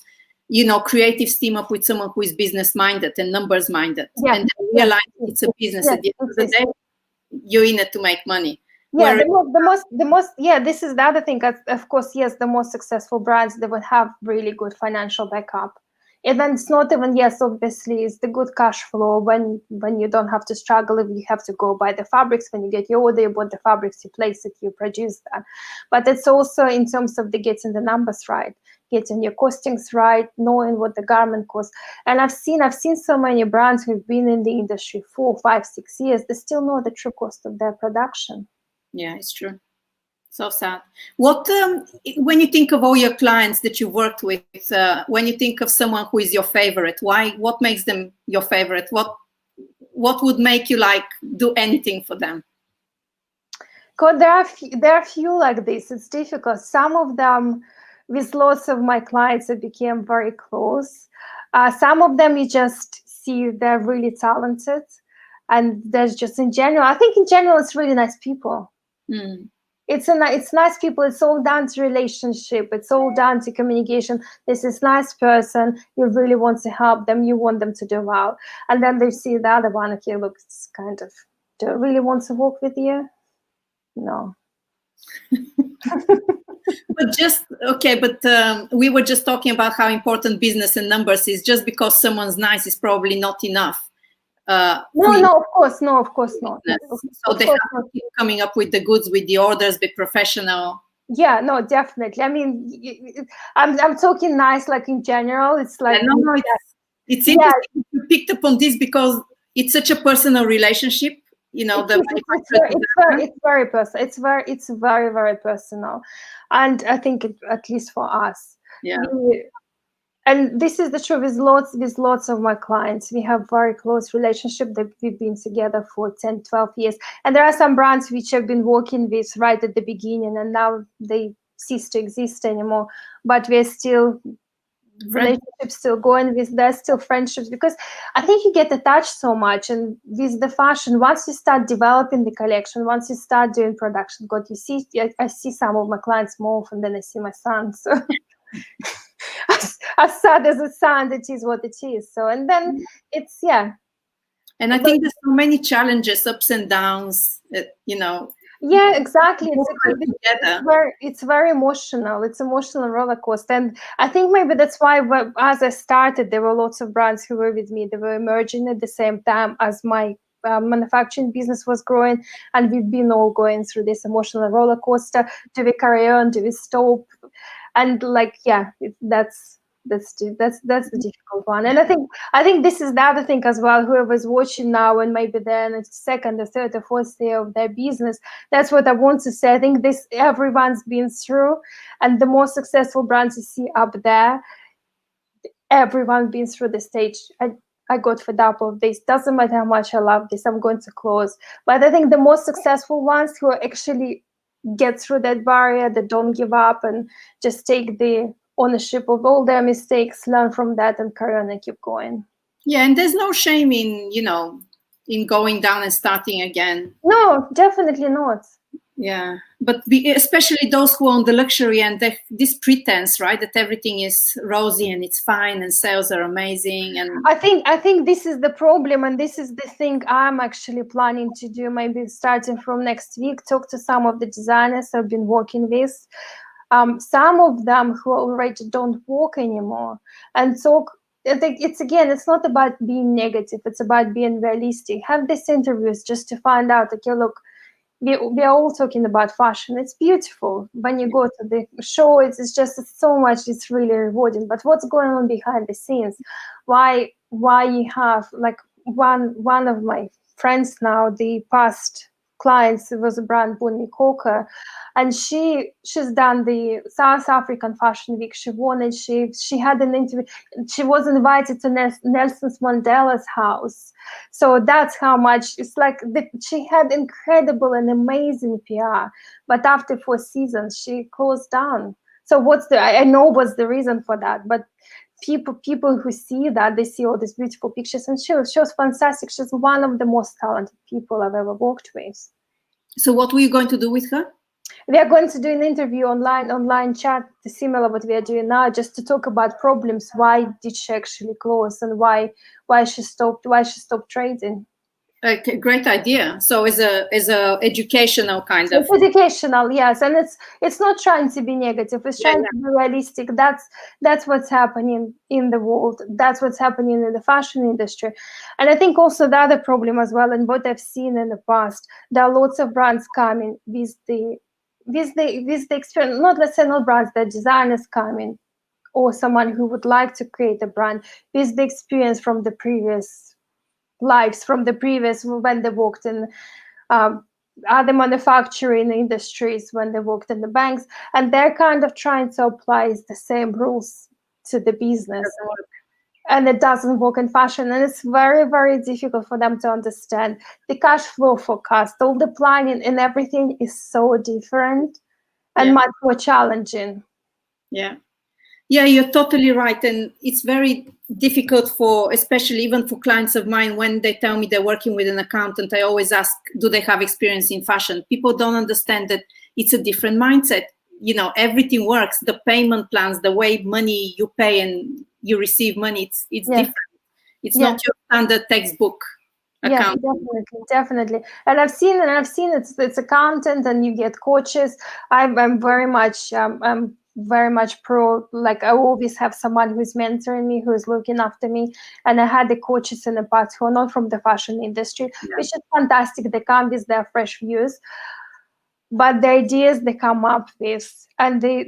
creatives team up with someone who is business-minded and numbers-minded, and they realize it's a business. At the end of the day, you're in it to make money. Yeah, the most. Yeah, this is the other thing. Of course, yes, the most successful brands, they would have really good financial backup. And then it's not even, obviously, it's the good cash flow when you don't have to struggle if you have to go buy the fabrics. When you get your order, you bought the fabrics, you place it, you produce that. But it's also in terms of getting the numbers right, getting your costings right, knowing what the garment costs. And I've seen so many brands who've been in the industry 4, 5, 6 years, they still know the true cost of their production. Yeah, it's true. So sad. What, when you think of all your clients that you worked with, when you think of someone who is your favorite, what makes them your favorite? What would make you do anything for them? God, there are a few like this. It's difficult. Some of them, with lots of my clients, it became very close. Some of them you just see they're really talented, and there's just I think in general it's really nice people. Mm. It's nice people. It's all down to relationship. It's all down to communication. This is nice person. You really want to help them. You want them to do well. And then they see the other one. Okay, look, it's kind of, do I really want to work with you? No. But we were just talking about how important business and numbers is. Just because someone's nice is probably not enough. No, of course not. So they have to keep coming up with the goods, with the orders, be professional. Yeah, no, definitely. I mean, I'm talking nice, like in general. It's like it's interesting you picked up on this because it's such a personal relationship. You know, it's very personal. It's very, very personal, and I think at least for us, and this is the truth with lots of my clients. We have very close relationship that we've been together for 10, 12 years. And there are some brands which I've been working with right at the beginning, and now they cease to exist anymore. But we're still relationships still going with, there's still friendships, because I think you get attached so much. And with the fashion, once you start developing the collection, once you start doing production, God, you see, I see some of my clients more often than I see my son. So as sad as it sounds, it is what it is. So, and then it's, and I think there's so many challenges, ups and downs, you know. Yeah, exactly. It's very emotional. It's emotional roller coaster. And I think maybe that's why as I started, there were lots of brands who were with me. They were emerging at the same time as my manufacturing business was growing. And we've been all going through this emotional roller coaster. Do we carry on? Do we stop? And like, that's the difficult one. And I think this is the other thing as well. Whoever's watching now and maybe they're in the second or third or fourth year of their business, that's what I want to say. I think this everyone's been through, and the more successful brands you see up there, everyone's been through the stage. I got fed up of this. Doesn't matter how much I love this, I'm going to close. But I think the most successful ones who actually get through that barrier, that don't give up and just take the ownership of all their mistakes, learn from that, and carry on and keep going. Yeah, and there's no shame in, you know, in going down and starting again. No, definitely not. Yeah, but especially those who own the luxury and this pretense, right, that everything is rosy and it's fine and sales are amazing. And I think this is the problem, and this is the thing I'm actually planning to do. Maybe starting from next week, talk to some of the designers I've been working with. Some of them who already don't work anymore, and talk. It's not about being negative. It's about being realistic. Have these interviews just to find out, okay, look, we are all talking about fashion. It's beautiful. When you go to the show, it's just so much, it's really rewarding. But what's going on behind the scenes? Why you have, like, one of my friends now, the past clients, it was a brand Bunny Coker, and she's done the South African Fashion Week. She won it. She had an interview. She was invited to Nelson Mandela's house. So that's how much it's like she had incredible and amazing PR. But after 4 seasons, she closed down. So I know what's the reason for that, but people who see that, they see all these beautiful pictures, and she was fantastic. She's one of the most talented people I've ever worked with. So what were you going to do with her? We are going to do an interview online chat, similar what we are doing now, just to talk about problems. Why did she actually close, and why she stopped trading? Okay, great idea. So as a educational kind of. It's educational, yes, and it's not trying to be negative. It's trying to be realistic. That's what's happening in the world. That's what's happening in the fashion industry. And I think also the other problem as well, and what I've seen in the past, there are lots of brands coming with the experience. Not brands, the designers coming, or someone who would like to create a brand with the experience from the previous lives, from the previous, when they worked in other manufacturing industries, when they worked in the banks, and they're kind of trying to apply the same rules to the business. And it doesn't work in fashion, and it's very, very difficult for them to understand the cash flow forecast. All the planning and everything is so different and much more challenging. Yeah. Yeah, you're totally right. And it's very difficult for, especially even for clients of mine, when they tell me they're working with an accountant, I always ask, do they have experience in fashion? People don't understand that it's a different mindset. You know, everything works. The payment plans, the way money you pay and you receive money, it's different. It's not your standard textbook account. Yeah, definitely. And I've seen it's accountant, and you get coaches. I'm very much I'm very much pro. Like, I always have someone who's mentoring me, who's looking after me. And I had the coaches in the past who are not from the fashion industry, which is fantastic. They come with their fresh views, but the ideas they come up with, and they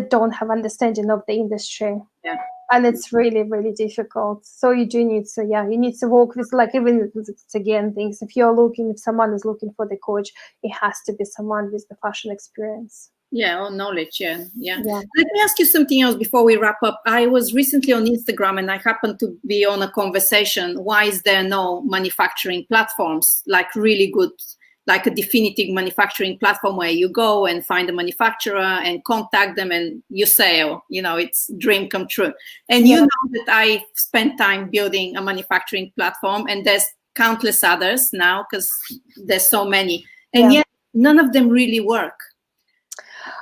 don't have understanding of the industry. Yeah. And it's really, really difficult. So you do need to, you need to work with, like, even it's again things. If someone is looking for the coach, it has to be someone with the fashion experience. Yeah, or knowledge. Yeah. Let me ask you something else before we wrap up. I was recently on Instagram, and I happened to be on a conversation. Why is there no manufacturing platforms, like really good, like a definitive manufacturing platform where you go and find a manufacturer and contact them and you sell? You know, it's dream come true. And you know that I spent time building a manufacturing platform, and there's countless others now because there's so many, and yet none of them really work.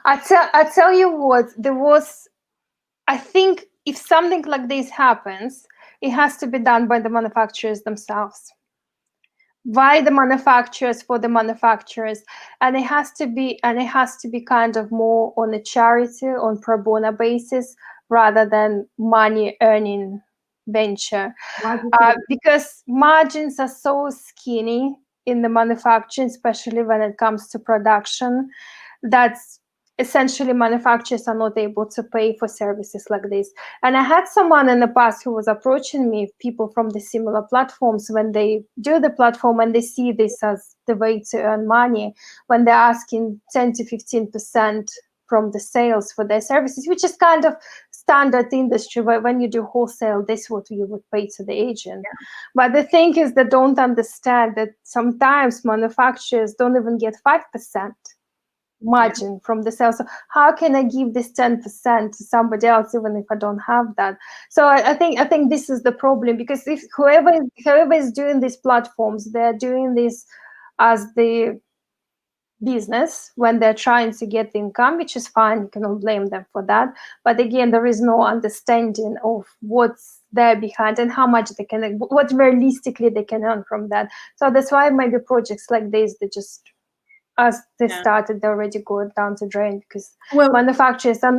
I tell you what, I think if something like this happens, it has to be done by the manufacturers themselves, by the manufacturers, for the manufacturers. And it has to be kind of more on a charity, on pro bono basis, rather than money earning venture. Because margins are so skinny in the manufacturing, especially when it comes to production, that's essentially manufacturers are not able to pay for services like this. And I had someone in the past who was approaching me, people from the similar platforms, when they do the platform and they see this as the way to earn money, when they're asking 10 to 15% from the sales for their services, which is kind of standard industry, where when you do wholesale, this is what you would pay to the agent. But the thing is, they don't understand that sometimes manufacturers don't even get 5% margin from the sales. So how can I give this 10% to somebody else, even if I don't have that? So I think this is the problem, because if whoever is doing these platforms, they're doing this as the business when they're trying to get the income, which is fine. You cannot blame them for that. But again, there is no understanding of what's there behind and how much they can, what realistically they can earn from that. So that's why maybe projects like this, they just, as they started, they already go down the drain, because manufacturers are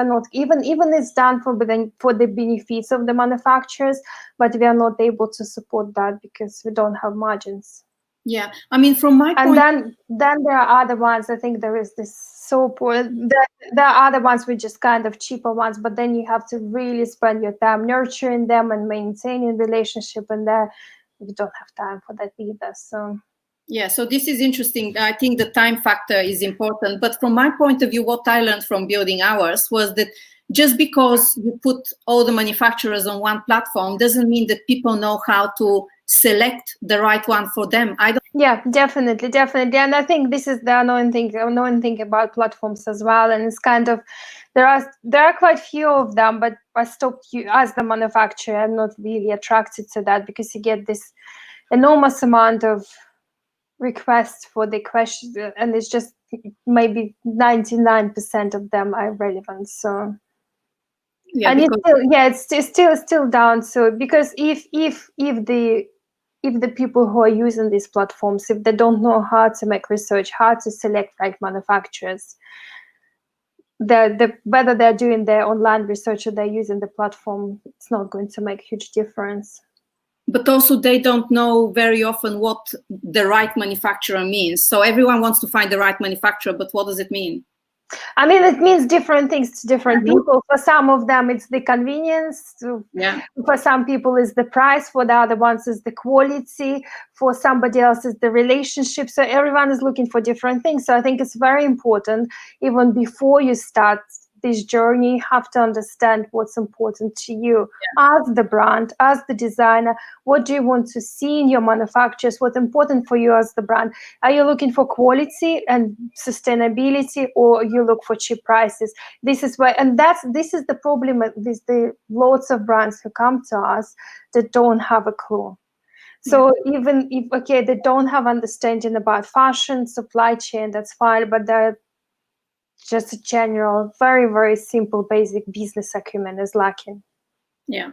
not even it's done for the benefits of the manufacturers, but we are not able to support that because we don't have margins. Yeah, I mean, from my point, and then there are other ones. I think there is this there are other ones which just kind of cheaper ones, but then you have to really spend your time nurturing them and maintaining relationship, and there we don't have time for that either. So yeah, so this is interesting. I think the time factor is important. But from my point of view, what I learned from building ours was that just because you put all the manufacturers on one platform doesn't mean that people know how to select the right one for them. Yeah, definitely. And I think this is the annoying thing about platforms as well. And it's kind of, there are quite few of them, but I stopped as the manufacturer. I'm not really attracted to that, because you get this enormous amount of requests for the question, and it's just maybe 99% of them are relevant. So it's still down. So because if the people who are using these platforms, if they don't know how to make research, how to select right manufacturers, whether they're doing their online research or they're using the platform, it's not going to make a huge difference. But also they don't know very often what the right manufacturer means. So everyone wants to find the right manufacturer, but what does it mean? I mean, it means different things to different people. For some of them, it's the convenience. For some people, it's the price. For the other ones, it's the quality. For somebody else, it's the relationship. So everyone is looking for different things. So I think it's very important, even before you start this journey, you have to understand what's important to you as the brand, as the designer. What do you want to see in your manufacturers? What's important for you as the brand? Are you looking for quality and sustainability, or you look for cheap prices? This is why, and this is the problem with the lots of brands who come to us that don't have a clue. So even if, okay, they don't have understanding about fashion, supply chain, that's fine, but they're just a general, very, very simple, basic business acumen is lacking. Yeah.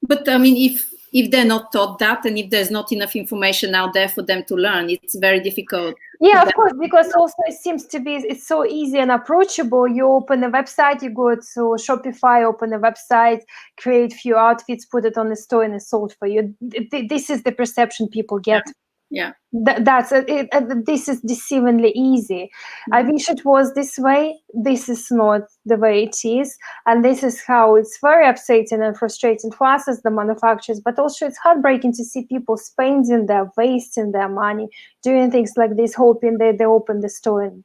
But I mean, if they're not taught that, and if there's not enough information out there for them to learn, it's very difficult. Yeah, of course, because also it seems to be, it's so easy and approachable. You open a website, you go to Shopify, open a website, create few outfits, put it on the store, and it's sold for you. This is the perception people get. Yeah. That's it. This is deceivingly easy. I wish it was this way. This is not the way it is, and this is how it's very upsetting and frustrating for us as the manufacturers. But also, it's heartbreaking to see people spending wasting their money doing things like this, hoping that they open the store and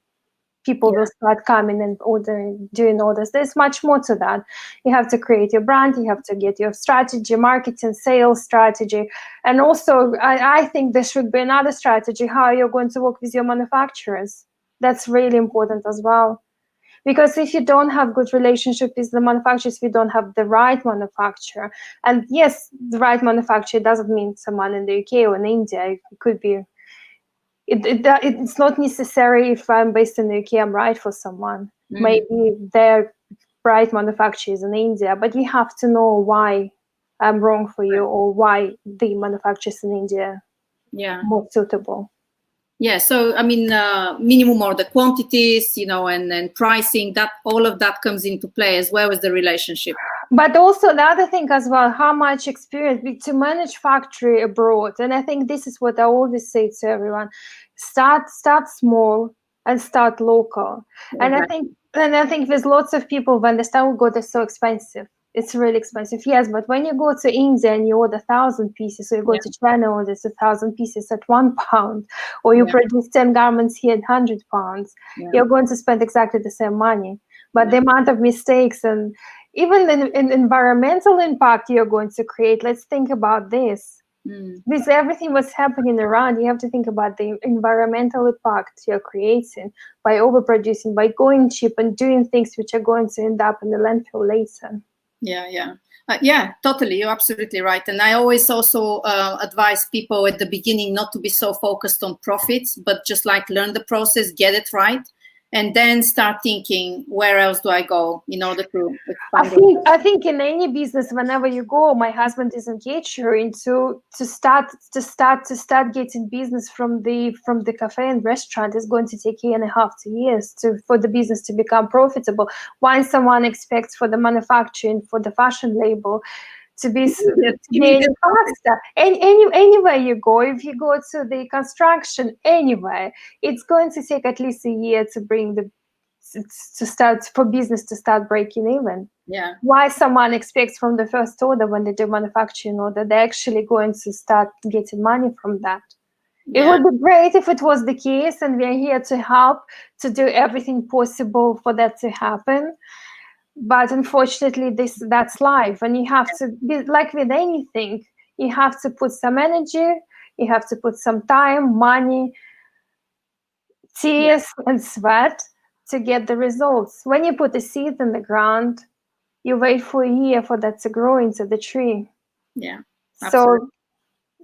people will start coming and doing orders. There's much more to that. You have to create your brand, you have to get your strategy, marketing, sales strategy. And also, I think there should be another strategy, how you're going to work with your manufacturers. That's really important as well. Because if you don't have good relationship with the manufacturers, if you don't have the right manufacturer, and yes, the right manufacturer doesn't mean someone in the UK or in India. It could be it's not necessary if I'm based in the UK, I'm right for someone. Maybe their right manufacturer is in India, but you have to know why I'm wrong for you, or why the manufacturers in India more suitable. Yeah, so I mean, minimum order quantities, and pricing, that all of that comes into play, as well as the relationship. But also the other thing as well, how much experience to manage factory abroad. And I think this is what I always say to everyone: start small and start local. And I think there's lots of people when they start, go, they're so expensive. It's really expensive, yes. But when you go to India and you order 1,000 pieces, or you go to China and order 1,000 pieces at £1, or you produce 10 garments here at £100, you're going to spend exactly the same money. But the amount of mistakes and even in environmental impact you're going to create, let's think about this. With everything what's happening around, you have to think about the environmental impact you're creating by overproducing, by going cheap and doing things which are going to end up in the landfill later. Yeah, totally. You're absolutely right. And I always also advise people at the beginning not to be so focused on profits, but just like learn the process, get it right, and then start thinking, where else do I go in order to expand? I think in any business, whenever you go, my husband is engaged her into to start getting business from the cafe and restaurant is going to take 1.5 to 2 years for the business to become profitable. Once someone expects for the manufacturing, for the fashion label to be faster. Anywhere you go, if you go to the construction anywhere, it's going to take at least 1 year to bring for business to start breaking even. Why someone expects from the first order, when they do manufacturing order, they're actually going to start getting money from that. It would be great if it was the case, and we're here to help to do everything possible for that to happen. But unfortunately, that's life, and you have to be like with anything. You have to put some energy, you have to put some time, money, tears, and sweat to get the results. When you put a seed in the ground, you wait for 1 year for that to grow into the tree. So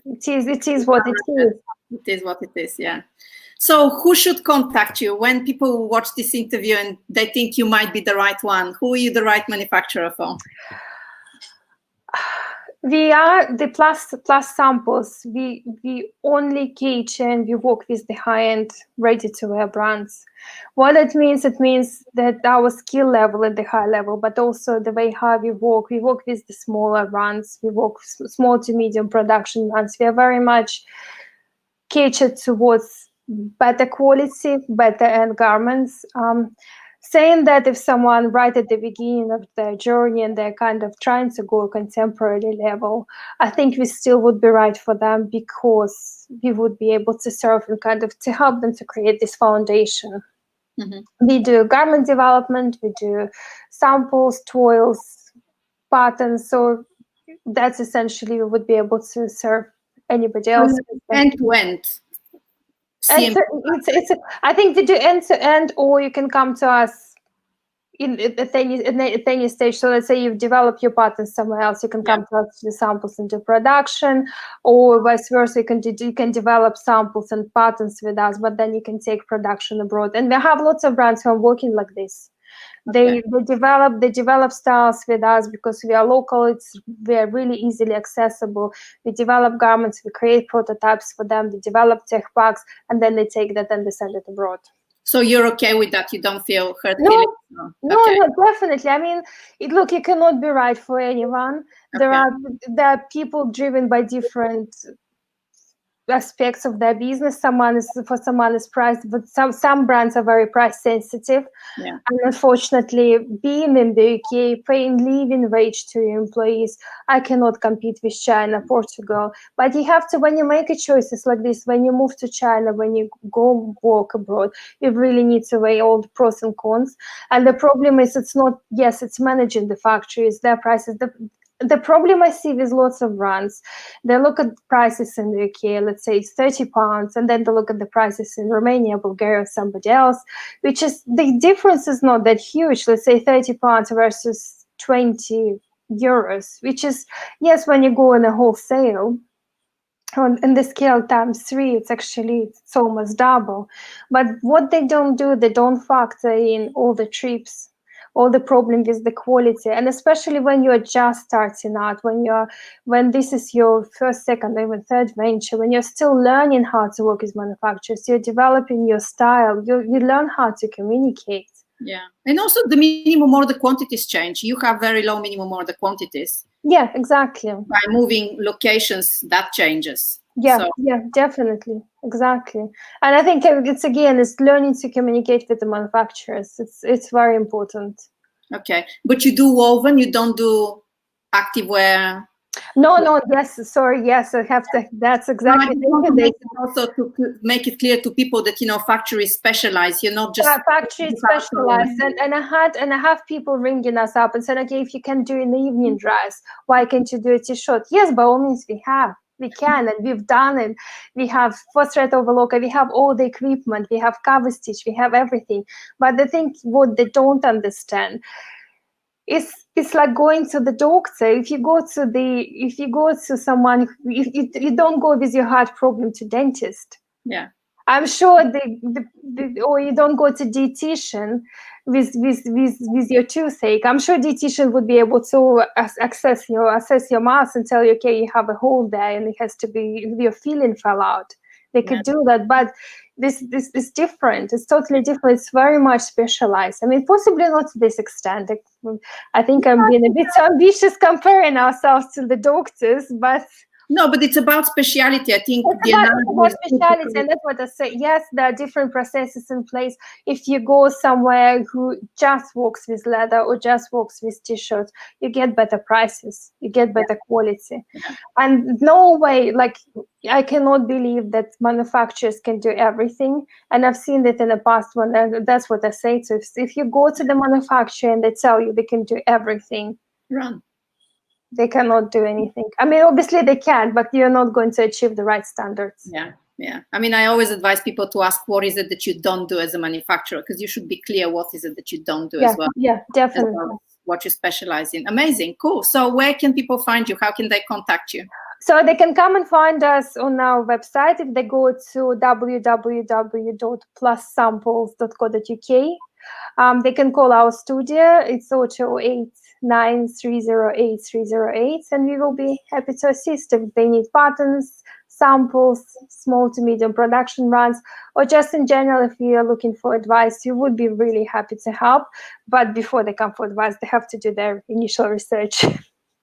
it is what it is. It is what it is. So who should contact you when people watch this interview and they think you might be the right one? Who are you the right manufacturer for? We are the plus samples. We only cater and we work with the high-end ready-to-wear brands. What it means that our skill level at the high level, but also the way how we work with the smaller brands. We work small to medium production brands. We are very much catered towards better quality, better end garments. Saying that if someone right at the beginning of their journey and they're kind of trying to go contemporary level, I think we still would be right for them, because we would be able to serve and kind of to help them to create this foundation. We do garment development, we do samples, toils, patterns. So that's essentially we would be able to serve anybody else. End to end. I think we do end to end, or you can come to us at any stage. So let's say you've developed your patterns somewhere else, you can come to us to do samples into production, or vice versa. You can develop samples and patterns with us, but then you can take production abroad. And we have lots of brands who are working like this. They develop styles with us because we are local. We are really easily accessible. We develop garments, we create prototypes for them, we develop tech packs, and then they take that and they send it abroad. So you're okay with that? You don't feel hurt? No, definitely. I mean, look, you cannot be right for anyone. There are people driven by different aspects of their business. Someone is price, but some brands are very price sensitive. And unfortunately, being in the UK, paying living wage to your employees, I cannot compete with China, Portugal. But you have to, when you make choices like this, when you move to China, when you go work abroad, you really need to weigh all the pros and cons. And the problem is, it's managing the factories, their prices. The problem I see with lots of brands, they look at prices in the UK, let's say it's £30, and then they look at the prices in Romania, Bulgaria, somebody else, which is, the difference is not that huge. Let's say £30 versus 20 euros, which is, yes, when you go in a wholesale, in the scale times 3, it's almost double. But what they don't do, they don't factor in all the trips, all the problem with the quality, and especially when you're just starting out, when this is your first, second, even third venture, when you're still learning how to work with manufacturers, you're developing your style, you learn how to communicate. And also the minimum or the quantities change. You have very low minimum or the quantities. Yeah, exactly. By moving locations, that changes. Definitely, exactly. And I think it's learning to communicate with the manufacturers. It's very important. Okay, but you do woven, you don't do activewear. No, yes, sorry, yes, I have to. That's exactly. Also to make it clear to people that factories specialize. You're not just factories specialize, and I have people ringing us up and saying, okay, if you can do an evening dress, why can't you do a t-shirt? Yes, by all means, we can, and we've done it. We have first thread overlocker, we have all the equipment, we have cover stitch, we have everything. But the thing what they don't understand is it's like going to the doctor. If you go to someone, you don't go with your heart problem to dentist. I'm sure or you don't go to dietitian with your toothache. I'm sure dietitian would be able to assess your mouth and tell you, okay, you have a hole there and it has to be, your filling fell out. They could do that, but this is different. It's totally different. It's very much specialized. I mean, possibly not to this extent. I think I'm being a bit ambitious comparing ourselves to the doctors, but no, but it's about speciality. I think it's about speciality, and that's what I say. Yes, there are different processes in place. If you go somewhere who just works with leather or just works with t-shirts, you get better prices, you get better quality. And no way, like, I cannot believe that manufacturers can do everything. And I've seen that in the past one, and that's what I say. So if you go to the manufacturer and they tell you they can do everything, run. They cannot do anything. I mean, obviously they can, but you're not going to achieve the right standards. Yeah. I mean, I always advise people to ask what is it that you don't do as a manufacturer, because you should be clear what is it that you don't do as well. Yeah, definitely. Well, what you specialize in. Amazing, cool. So where can people find you? How can they contact you? So they can come and find us on our website. If they go to www.plussamples.co.uk, they can call our studio. It's 0289308 and we will be happy to assist if they need patterns, samples, small to medium production runs, or just in general, if you are looking for advice, we would be really happy to help. But before they come for advice, they have to do their initial research.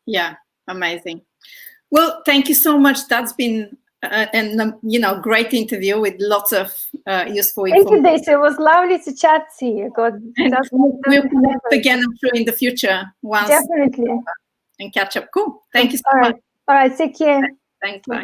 Yeah, amazing. Well, thank you so much. That's been great interview with lots of useful information. Thank you, Daisy. It was lovely to chat to you. We'll connect again, I'm sure, in the future. Definitely. And catch up. Cool. Thank you so much. All right. Take care. Thanks. Bye.